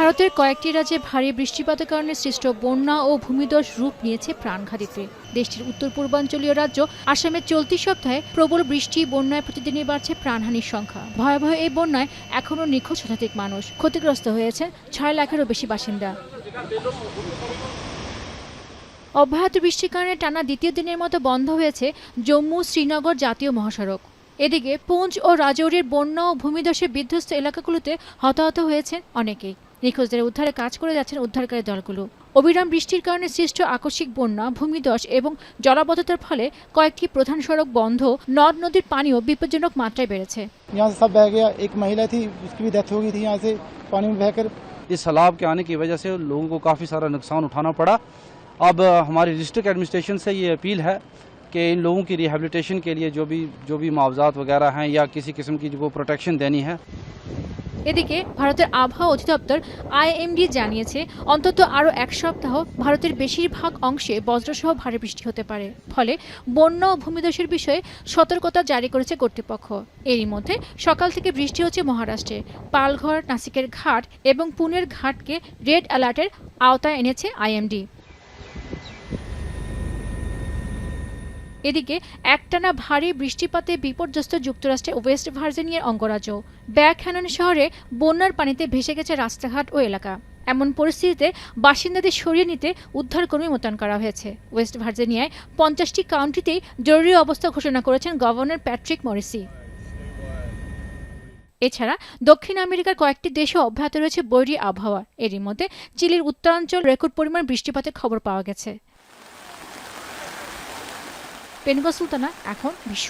ভারতের কয়েকটি রাজ্যে ভারী বৃষ্টিপাতের কারণে সৃষ্ট বন্যা ও ভূমিধস রূপ নিয়েছে প্রাণঘাতীতে। দেশটির উত্তর পূর্বাঞ্চলীয় রাজ্য আসামে চলতি সপ্তাহে প্রবল বৃষ্টি বন্যায় প্রতিদিনই বাড়ছে প্রাণহানির সংখ্যা। ভয়াবহ এই বন্যায় এখনও নিখোঁজ শতাধিক মানুষ, ক্ষতিগ্রস্ত হয়েছেন 6 লাখেরও বেশি বাসিন্দা। অব্যাহত বৃষ্টির কারণে টানা দ্বিতীয় দিনের মতো বন্ধ হয়েছে জম্মু শ্রীনগর জাতীয় মহাসড়ক। এদিকে পুঞ্চ ও রাজৌরির বন্যা ও ভূমিধসে বিধ্বস্ত এলাকাগুলোতে হতাহত হয়েছেন অনেকেই। নিখোঁজদের উদ্ধারে কাজ করে যাচ্ছেন উদ্ধারকারী দলগুলো। অবিরাম বৃষ্টির কারণে সৃষ্ট আকস্মিক বন্যা, ভূমিধস এবং জলাবদ্ধতার ফলে কয়েকটি প্রধান সড়ক বন্ধ, নদ নদীর পানিও বিপজ্জনক মাত্রায় বেড়েছে। यहाँ से सब बह गया। एक महिला थी, उसकी भी डेथ हो गई थी यहाँ से पानी में बहकर। इस सैलाब के आने की वजह से लोगों को काफ़ी सारा नुकसान उठाना पड़ा। अब हमारी डिस्ट्रिक्ट एडमिनिस्ट्रेशन से ये अपील है कि इन लोगों की रिहेबिलिटेशन के लिए जो भी मुआवजात वगैरह हैं या किसी किस्म की जो प्रोटेक्शन देनी है। এদিকে ভারতের আবহাওয়া অধিদপ্তর আইএমডি জানিয়েছে অন্তত আরও এক সপ্তাহ ভারতের বেশিরভাগ অংশে বজ্রসহ ভারী বৃষ্টি হতে পারে। ফলে বন্যা ও ভূমিধসের বিষয়ে সতর্কতা জারি করেছে কর্তৃপক্ষ। এরই মধ্যে সকাল থেকে বৃষ্টি হচ্ছে মহারাষ্ট্রে। পালঘর, নাসিকের ঘাট এবং পুনের ঘাটকে রেড অ্যালার্টের আওতায় এনেছে আইএমডি। এদিকে একটানা ভারী বৃষ্টিপাতে বিপর্যস্ত যুক্তরাষ্ট্রের ওয়েস্ট ভার্জিনিয়ার অঙ্গরাজ্য ব্যাকহ্যানন শহরে বন্যার পানিতে ভেসে গেছে রাস্তাঘাট ও এলাকা। এমন পরিস্থিতিতে বাসিন্দাদের সরিয়ে নিতে উদ্ধারকর্মী মোতায়েন করা হয়েছে। ওয়েস্ট ভার্জিনিয়ায় 50টি কাউন্টিতেই জরুরি অবস্থা ঘোষণা করেছেন গভর্নর প্যাট্রিক মরিসি। এছাড়া দক্ষিণ আমেরিকার কয়েকটি দেশে অব্যাহত রয়েছে বৈরী আবহাওয়া। এরই মধ্যে চিলির উত্তরাঞ্চল রেকর্ড পরিমাণ বৃষ্টিপাতের খবর পাওয়া গেছে। পেনুকা সুলতানা, এখন বিশ্ব।